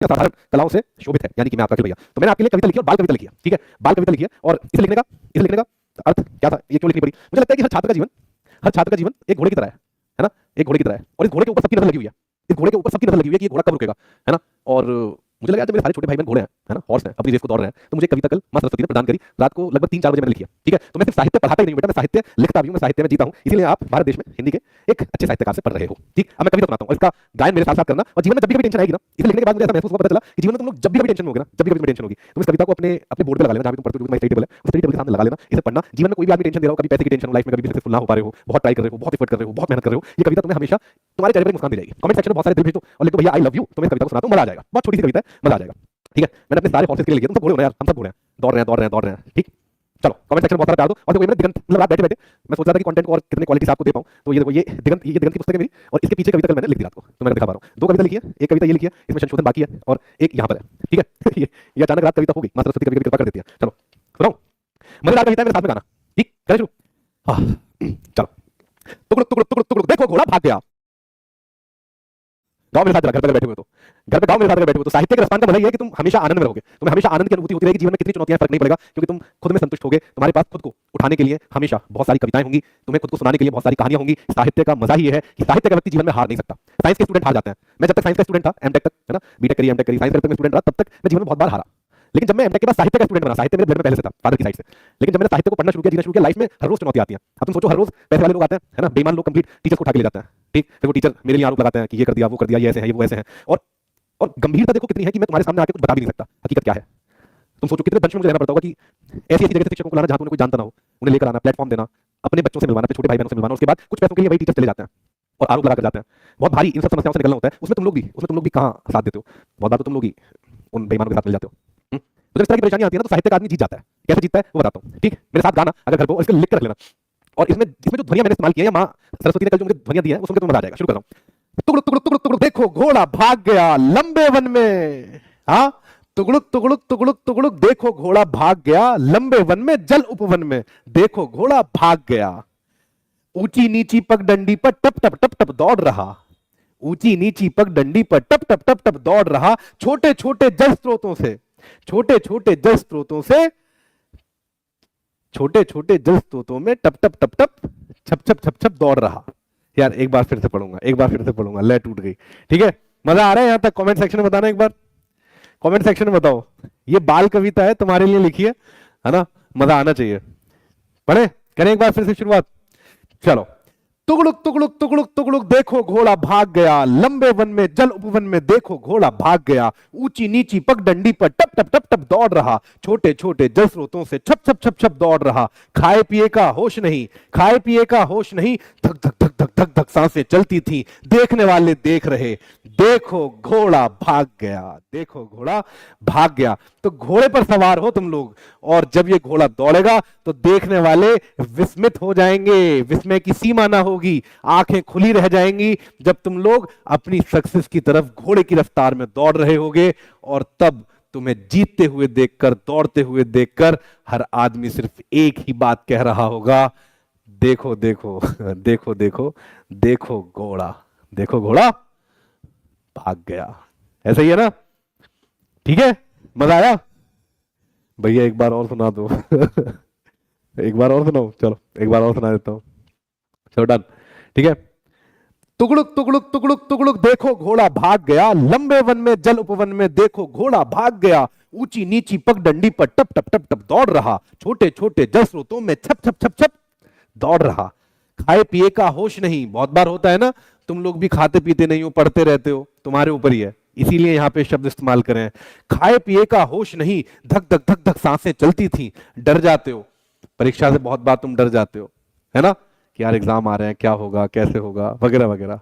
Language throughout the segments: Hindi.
साधारण कलाओं से शोभित है, यानी कि मैं आपका अखिल भैया। तो मैंने आपके लिए कविता लिखी और बाल कविता लिखी है, ठीक है, बाल कविता लिखी है। और इसे लिखने का अर्थ क्या था, ये क्यों लिखनी पड़ी, मुझे लगता है कि हर छात्र का जीवन एक घोड़े की तरह है ना, एक घोड़े की तरह है। और इस घोड़े के ऊपर सबकी नजर लगी हुई है, इस घोड़े के ऊपर सबकी नजर लगी हुई है कि ये घोड़ा कब रुकेगा, है ना। और मुझे लगा जब मेरे सारे छोटे भाई बहन घोड़े हैं, है ना, हॉर्स हैं, अपनी रेस को दौड़ रहे हैं, तो मुझे कविता कल मां सरस्वती ने प्रदान करी। रात को लगभग 3-4 बजे मैंने लिखी है, ठीक है। तो मैं सिर्फ साहित्य पढ़ाता ही नहीं बेटा, मैं साहित्य लिखता भी हूं, मैं साहित्य में जीता हूं। इसीलिए आप भारत देश में हिंदी के एक अच्छे साहित्यकार से पढ़ रहे हो, ठीक। अब मैं कविता सुनाता हूं और इसका गायन मेरे साथ साथ करना। और जीवन में जब भी कभी टेंशन आएगी ना, इसे लिखने के बाद मुझे ऐसा महसूस हुआ, पता चला कि जीवन में तुम लोग जब भी कभी टेंशन होगी ना, जब भी कभी टेंशन होगी, तुम इस कविता को अपने अपने बोर्ड पे लगा लेना, जहां भी तुम पढ़ते हो, जो स्टडी टेबल है, उस स्टडी टेबल के सामने लगा लेना, इसे पढ़ना। जीवन में कोई भी आदमी टेंशन दे रहा हो, कभी पैसे की टेंशन हो, लाइफ में कभी सक्सेसफुल ना हो पा रहे हो, बहुत ट्राई कर रहे हो, बहुत एफर्ट कर रहे हो, बहुत मेहनत कर रहे हो, ये कविता तुम्हें हमेशा तुम्हारे चेहरे पर मुस्कान दे जाएगी। कमेंट सेक्शन में बहुत सारे दिल भेज दो और लिख दो भैया आई लव यू, तो मैं इस कविता को सुनाता हूं, मजा आ जाएगा। बहुत छोटी सी कविता है, मजा आ जाएगा, ठीक है। मैंने अपने सारे हॉर्सेस के लिए लिखी है, तुम सब घोड़े हो ना यार, हम सब घोड़े हैं, दौड़ रहे हैं, ठीक। चलो कमेंट सेक्शन में बहुत सारा प्यार दो। और देखो ये मैंने दिगंत, मतलब रात बैठे बैठे मैं सोच रहा था कि कंटेंट को और कितने क्वालिटी से आपको दे पाऊं, तो ये देखो ये दिगंत की पुस्तक है मेरी, और इसके पीछे कविता कल मैंने लिख दी रात को, तो मैंने दिखा पा रहा हूं। 2 कविता लिखी है, एक कविता ये लिखी है, इसमें संशोधन बाकी है, और एक यहाँ पर है, ठीक है। ये अचानक रात कविता हो गई, मां सरस्वती कभी कृपा कर देती है। चलो सुनाओ, मजेदार कविता है, मेरे साथ में गाना, ठीक, करें शुरू। चलो, टुकड़ुक टुकड़ुक टुकड़ुक टुकड़ुक देखो घोड़ा भाग गया। गाँव मेरे साथ घर पे बैठे हुए, तो घर पे गाँव मेरे साथ बैठे हुए, तो साहित्य के रसपान का मतलब ये है कि तुम हमेशा आनंद में रहोगे, तुम्हें हमेशा आनंद की अनुभूति होती रहेगी। जीवन में कितनी चुनौतियां फर्क नहीं पड़ेगा, क्योंकि तुम खुद में संतुष्ट होगे। तुम्हारे पास खुद को उठाने के लिए हमेशा बहुत सारी कविताएं होंगी, तुम्हें खुद को सुनाने के लिए बहुत सारी कहानियां होंगी। साहित्य का मजा ही है कि साहित्य का व्यक्ति जीवन में हार नहीं सकता। साइंस के स्टूडेंट हार जाते हैं, मैं जब तक साइंस का स्टूडेंट था, एमटेक तक, है ना, बीटेक करी, एमटेक करी, साइंस में स्टूडेंट रहा, तब तक मैं जीवन में बहुत बार हारा। लेकिन जब मैं एमटेक के बाद साहित्य का स्टूडेंट बना, साहित्य मेरे ब्लड में पहले से था, फादर की साइड से, लेकिन जब मैंने साहित्य को पढ़ना शुरू किया, जीना शुरू किया, लाइफ में हर रोज चुनौती आती है। अब तुम सोचो, हर रोज पैसे वाले लोग आते हैं, है ना, बेईमान लोग कंप्लीट टीचर को उठा के ले जाते हैं, ठीक। फिर वो टीचर मेरे लिए आरोप लगाते हैं कि ये कर दिया, वो कर दिया, ये ऐसे हैं, ये वो ऐसे हैं। और गंभीरता देखो कितनी है कि मैं तुम्हारे सामने आके कुछ बता भी नहीं सकता हकीकत क्या है। तुम सोचो कितने दंश में मुझे रहना पड़ता होगा कि ऐसी जगह से शिक्षकों को लाना जहां उन्हें कोई जानता ना हो, उन्हें लेकर आना, प्लेटफॉर्म देना, अपने बच्चों से मिलवाना, अपने छोटे भाई बहनों से मिलवाना, उसके बाद कुछ पैसों के लिए वही टीचर चले जाते हैं और आरोप लगा कर जाते हैं। बहुत भारी इन सब समस्याओं से निकलना होता है। उसमें तुम लोग भी कहां साथ देते हो, बहुत बार तो तुम लोग ही उन बेईमानों के साथ मिल जाते हो। तो जब इस तरह की परेशानी आती है ना, तो साहित्य का आदमी जीत जाता है। कैसे जीतता है वो बताता हूँ, ठीक। मेरे साथ गाना अगर घर पर, इसको लिख कर रख लेना। और इसमें जो ध्वनियां मैंने इस्तेमाल किया, या मां सरस्वती ने कल जो मुझे ध्वनियां दी है, वो सुनकर तुम्हें मजा आ जाएगा। शुरू कर रहा हूं। टुकड़ुक टुकड़ुक टुकड़ुक टुकड़ुक देखो घोड़ा भाग गया लंबे वन में, हाँ, टुकड़ुक टुकड़ुक टुकड़ुक टुकड़ुक देखो घोड़ा भाग गया लंबे वन में, जल उपवन में देखो घोड़ा भाग गया। ऊंची नीची पगडंडी पर टप टप टप टप दौड़ रहा, ऊंची नीची पगडंडी पर टप टप टप टप दौड़ रहा। छोटे छोटे जल स्रोतों से, छोटे छोटे जल स्रोतों से, छोटे छोटे जल स्रोतों में टप टप टप टप छप छप छप छप दौड़ रहा। यार एक बार फिर से पढ़ूंगा, ले टूट गई, ठीक है। मजा आ रहा है यहां तक? कमेंट सेक्शन में बताना एक बार, कमेंट सेक्शन में बताओ। ये बाल कविता है, तुम्हारे लिए लिखी है ना, मजा आना चाहिए। पढ़े, करें एक बार फिर से शुरुआत। चलो, टुकड़ुक टुकड़ुक टुकड़ुक टुकड़ुक देखो घोड़ा भाग गया लंबे वन में, जल उपवन में देखो घोड़ा भाग गया। ऊंची नीची पगडंडी पर टप टप टप टप दौड़ रहा, छोटे छोटे जल स्रोतों से छप छप छप छप दौड़ रहा। खाए पिए का होश नहीं, खाए पिए का होश नहीं, धक धक धक धक धक धक सांसें चलती थी, देखने वाले देख रहे। देखो घोड़ा भाग गया, देखो घोड़ा भाग गया। तो घोड़े पर सवार हो तुम लोग, और जब ये घोड़ा दौड़ेगा तो देखने वाले विस्मित हो जाएंगे, विस्मय की सीमा ना होगी, आंखें खुली रह जाएंगी जब तुम लोग अपनी सक्सेस की तरफ घोड़े की रफ्तार में दौड़ रहे होगे। और तब तुम्हें जीतते हुए देखकर, दौड़ते हुए देखकर हर आदमी सिर्फ एक ही बात कह रहा होगा, देखो देखो देखो देखो देखो घोड़ा, देखो घोड़ा भाग गया। ऐसा ही है ना, ठीक है। मजा आया भैया? एक बार और सुना दो एक बार और सुनाओ, चलो एक बार और सुना देता हूं, चलो डन, ठीक है। टुकड़ुक टुकड़ुक टुकड़ुक टुकड़ुक देखो घोड़ा भाग गया लंबे वन में, जल उपवन में देखो घोड़ा भाग गया। ऊंची नीची पगडंडी पर टप टप टप टप दौड़ रहा, छोटे छोटे जल स्रोतों में छप छप छप छप दौड़ रहा। खाए पिए का होश नहीं, बहुत बार होता है ना, तुम लोग भी खाते पीते नहीं हो, पढ़ते रहते हो, तुम्हारे ऊपर ही है, इसीलिए यहां पे शब्द इस्तेमाल करें। खाए पिए का होश नहीं, धक धक धक धक सांसें चलती थी। डर जाते हो, परीक्षा से बहुत बार तुम डर जाते हो, है ना, कि यार एग्जाम आ रहे हैं, क्या होगा, कैसे होगा, वगैरह वगैरह,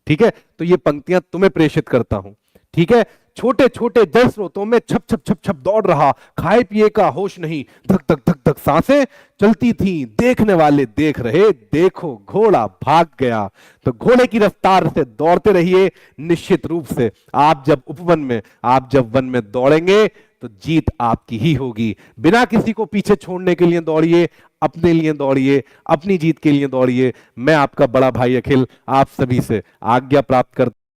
ठीक है। तो ये पंक्तियां तुम्हें प्रेषित करता हूं, ठीक है। छोटे छोटे जल स्रोतों में छप छप छप छप दौड़ रहा, खाए पिए का होश नहीं, धक धक धक धक सांसें चलती थी, देखने वाले देख रहे। देखो घोड़ा भाग गया। तो घोड़े की रफ्तार से दौड़ते रहिए। निश्चित रूप से आप जब उपवन में, आप जब वन में दौड़ेंगे तो जीत आपकी ही होगी। बिना किसी को पीछे छोड़ने के लिए दौड़िए, अपने लिए दौड़िए, अपनी जीत के लिए दौड़िए। मैं आपका बड़ा भाई अखिल आप सभी से आज्ञा प्राप्त करता